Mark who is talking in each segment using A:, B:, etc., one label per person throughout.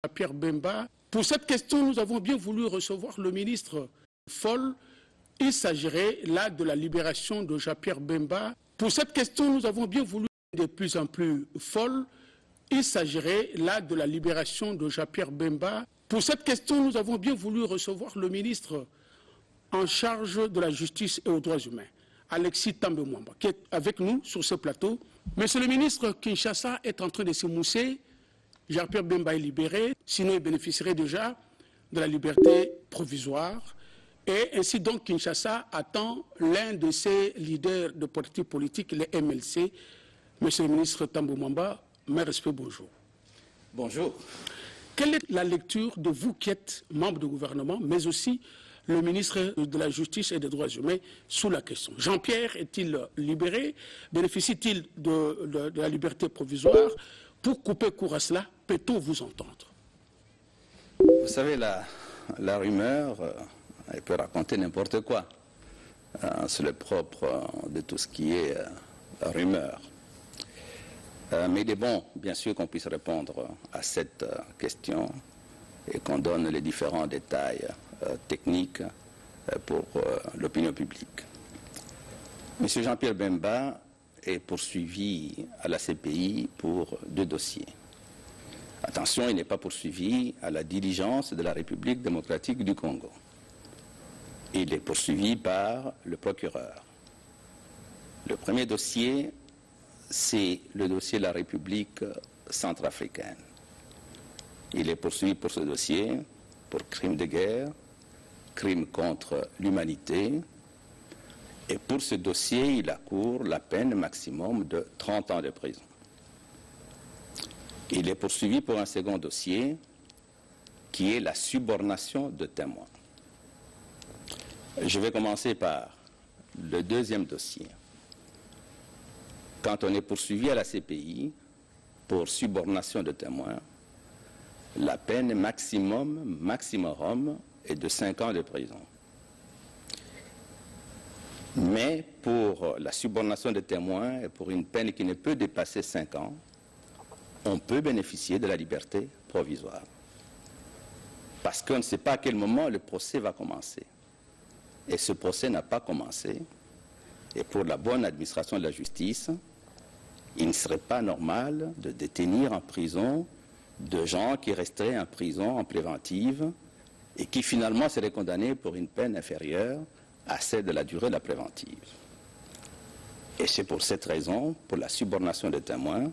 A: Pierre Bemba. Pour cette question, nous avons bien voulu recevoir le ministre Foll. Il s'agirait là de la libération de Jean-Pierre Bemba. Pour cette question, nous avons bien voulu de plus en plus folle. Il s'agirait là de la libération de Jean-Pierre Bemba. Pour cette question, nous avons bien voulu recevoir le ministre en charge de la justice et aux droits humains, Alexis Thambé Mwamba, qui est avec nous sur ce plateau. Monsieur le ministre, Kinshasa est en train de s'émousser. Jean-Pierre Bemba est libéré, sinon il bénéficierait déjà de la liberté provisoire. Et ainsi donc Kinshasa attend l'un de ses leaders de partis politiques, les MLC. Monsieur le ministre Thambé Mwamba, mes respects, bonjour.
B: Bonjour.
A: Quelle est la lecture de vous qui êtes membre du gouvernement, mais aussi le ministre de la Justice et des Droits humains sous la question? Jean-Pierre est-il libéré? Bénéficie-t-il de la liberté provisoire? Pour couper court à cela, peut-on vous entendre?
B: Vous savez, la rumeur, elle peut raconter n'importe quoi. C'est le propre de tout ce qui est rumeur. Mais il est bon, bien sûr, qu'on puisse répondre à cette question et qu'on donne les différents détails techniques pour l'opinion publique. M. Jean-Pierre Bemba est poursuivi à la CPI pour 2 dossiers. Attention, il n'est pas poursuivi à la diligence de la République démocratique du Congo. Il est poursuivi par le procureur. Le premier dossier, c'est le dossier de la République centrafricaine. Il est poursuivi pour ce dossier pour crime de guerre, crime contre l'humanité. Et pour ce dossier, il accourt la peine maximum de 30 ans de prison. Il est poursuivi pour un second dossier qui est la subornation de témoins. Je vais commencer par le deuxième dossier. Quand on est poursuivi à la CPI pour subornation de témoins, la peine maximum est de 5 ans de prison. Mais pour la subornation de témoins et pour une peine qui ne peut dépasser 5 ans, on peut bénéficier de la liberté provisoire. Parce qu'on ne sait pas à quel moment le procès va commencer. Et ce procès n'a pas commencé. Et pour la bonne administration de la justice, il ne serait pas normal de détenir en prison de gens qui resteraient en prison en préventive et qui finalement seraient condamnés pour une peine inférieure à celle de la durée de la préventive. Et c'est pour cette raison, pour la subornation des témoins,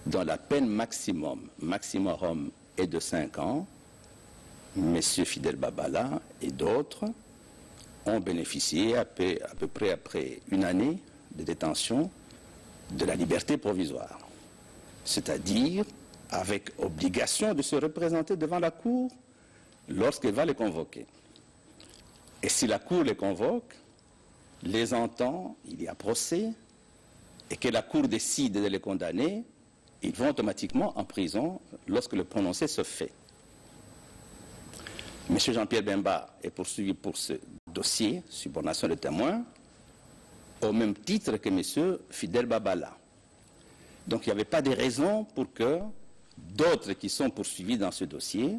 B: dont la peine maximum est de 5 ans, M. Fidel Babala et d'autres ont bénéficié à peu près après 1 année de détention de la liberté provisoire, c'est-à-dire avec obligation de se représenter devant la Cour lorsqu'elle va les convoquer. Et si la Cour les convoque, les entend, il y a procès, et que la Cour décide de les condamner, ils vont automatiquement en prison lorsque le prononcé se fait. M. Jean-Pierre Bemba est poursuivi pour ce dossier, subornation de témoins, au même titre que M. Fidel Babala. Donc il n'y avait pas de raison pour que d'autres qui sont poursuivis dans ce dossier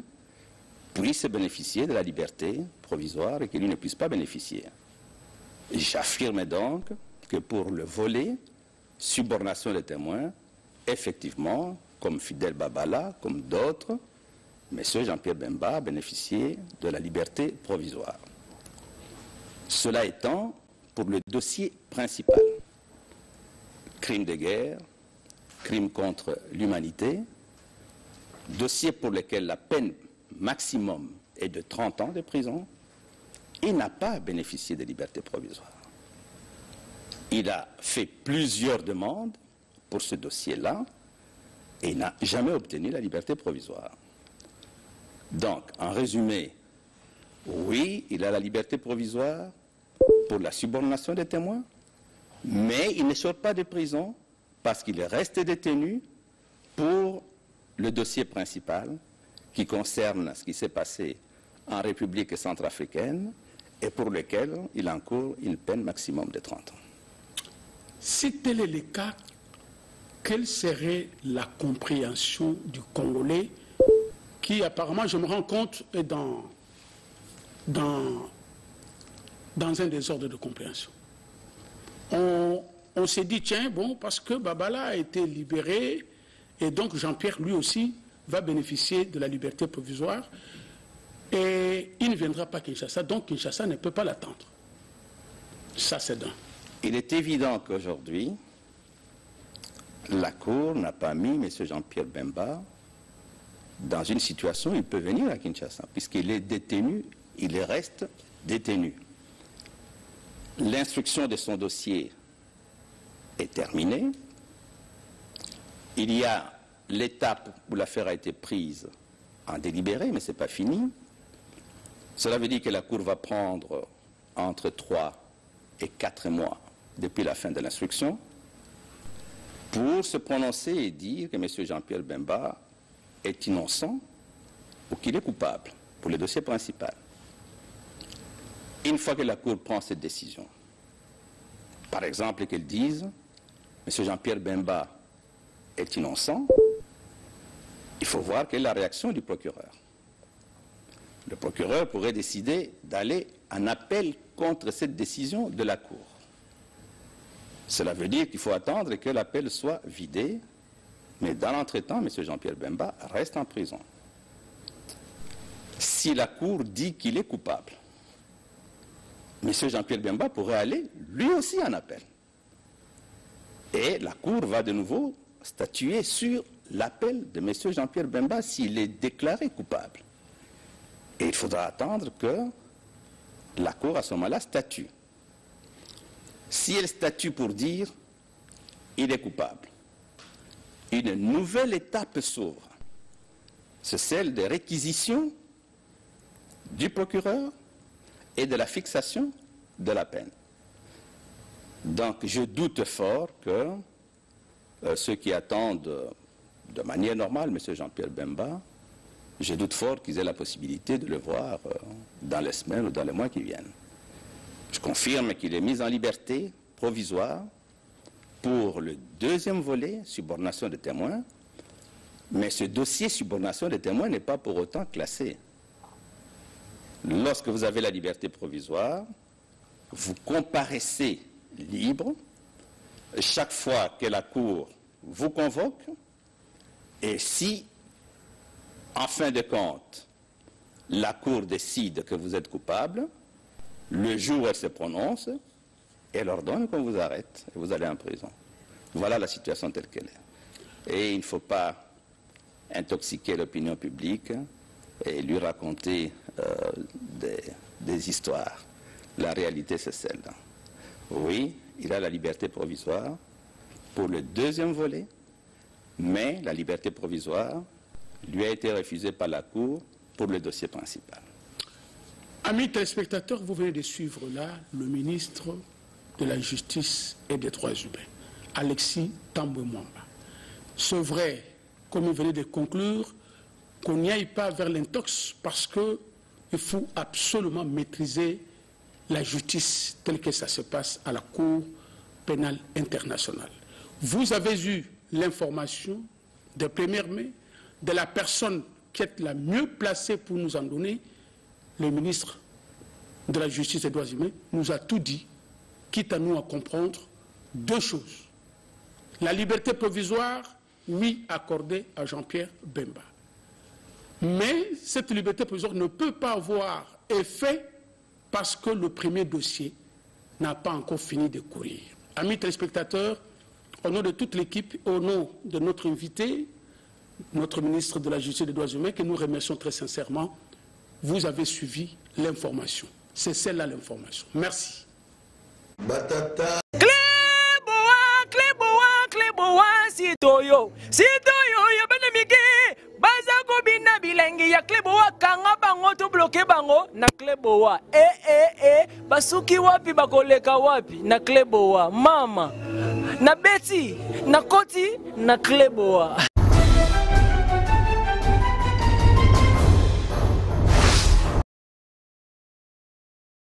B: puissent bénéficier de la liberté provisoire et que lui ne puisse pas bénéficier. J'affirme donc que pour le volet subornation des témoins, effectivement, comme Fidel Babala, comme d'autres, M. Jean-Pierre Bemba a bénéficié de la liberté provisoire. Cela étant, pour le dossier principal, crime de guerre, crime contre l'humanité, dossier pour lequel la peine maximum est de 30 ans de prison, il n'a pas bénéficié de liberté provisoire. Il a fait plusieurs demandes pour ce dossier-là et n'a jamais obtenu la liberté provisoire. Donc, en résumé, oui, il a la liberté provisoire pour la subornation des témoins, mais il ne sort pas de prison parce qu'il est resté détenu pour le dossier principal qui concerne ce qui s'est passé en République centrafricaine et pour lequel il encourt une peine maximum de 30 ans.
A: Si tel est le cas, quelle serait la compréhension du Congolais qui apparemment, je me rends compte, est dans un désordre de compréhension. On s'est dit, tiens, bon, parce que Babala a été libéré, et donc Jean-Pierre, lui aussi, va bénéficier de la liberté provisoire, et il ne viendra pas à Kinshasa, donc Kinshasa ne peut pas l'attendre. Ça, c'est d'un.
B: Il est évident qu'aujourd'hui, la Cour n'a pas mis M. Jean-Pierre Bemba dans une situation où il peut venir à Kinshasa, puisqu'il est détenu, il reste détenu. L'instruction de son dossier est terminée. Il y a l'étape où l'affaire a été prise en délibéré, mais ce n'est pas fini. Cela veut dire que la Cour va prendre entre 3 et 4 mois depuis la fin de l'instruction pour se prononcer et dire que M. Jean-Pierre Bemba est innocent ou qu'il est coupable pour le dossier principal. Une fois que la Cour prend cette décision, par exemple qu'elle dise M. Jean-Pierre Bemba est innocent, il faut voir quelle est la réaction du procureur. Le procureur pourrait décider d'aller en appel contre cette décision de la Cour. Cela veut dire qu'il faut attendre que l'appel soit vidé, mais dans l'entretemps, M. Jean-Pierre Bemba reste en prison. Si la Cour dit qu'il est coupable, M. Jean-Pierre Bemba pourrait aller lui aussi en appel. Et la Cour va de nouveau statuer sur l'appel de M. Jean-Pierre Bemba s'il est déclaré coupable. Et il faudra attendre que la Cour à ce moment-là statue. Si elle statue pour dire il est coupable, une nouvelle étape s'ouvre. C'est celle des réquisitions du procureur et de la fixation de la peine. Donc je doute fort que ceux qui attendent de manière normale M. Jean-Pierre Bemba, je doute fort qu'ils aient la possibilité de le voir dans les semaines ou dans les mois qui viennent. Je confirme qu'il est mis en liberté provisoire pour le deuxième volet, subornation de témoins, mais ce dossier subornation de témoins n'est pas pour autant classé. Lorsque vous avez la liberté provisoire, vous comparaissez libre chaque fois que la Cour vous convoque, et si, en fin de compte, la Cour décide que vous êtes coupable, le jour où elle se prononce, elle ordonne qu'on vous arrête et vous allez en prison. Voilà la situation telle qu'elle est. Et il ne faut pas intoxiquer l'opinion publique et lui raconter des histoires. La réalité, c'est celle-là. Oui, il a la liberté provisoire pour le deuxième volet, mais la liberté provisoire lui a été refusée par la Cour pour le dossier principal.
A: Amis téléspectateurs, vous venez de suivre là le ministre de la Justice et des Droits humains, Alexis Thambwe Mwamba. C'est vrai, comme vous venez de conclure, qu'on n'y aille pas vers l'intox parce qu'il faut absolument maîtriser la justice telle que ça se passe à la Cour pénale internationale. Vous avez eu l'information de première main de la personne qui est la mieux placée pour nous en donner. Le ministre de la Justice et des Droits humains nous a tout dit, quitte à nous à comprendre deux choses. La liberté provisoire, oui, accordée à Jean-Pierre Bemba. Mais cette liberté provisoire ne peut pas avoir effet parce que le premier dossier n'a pas encore fini de courir. Amis téléspectateurs, au nom de toute l'équipe, au nom de notre invité, notre ministre de la Justice et des Droits humains, que nous remercions très sincèrement, vous avez suivi l'information. C'est celle-là l'information. Merci.
C: Batata.
D: Sitoyo ya benemige baza ko bina bilengi ya kleboa kanga bango to bloquer bango na kleboa basuki wapi bakoleka wapi na kleboa mama na beti na koti na kleboa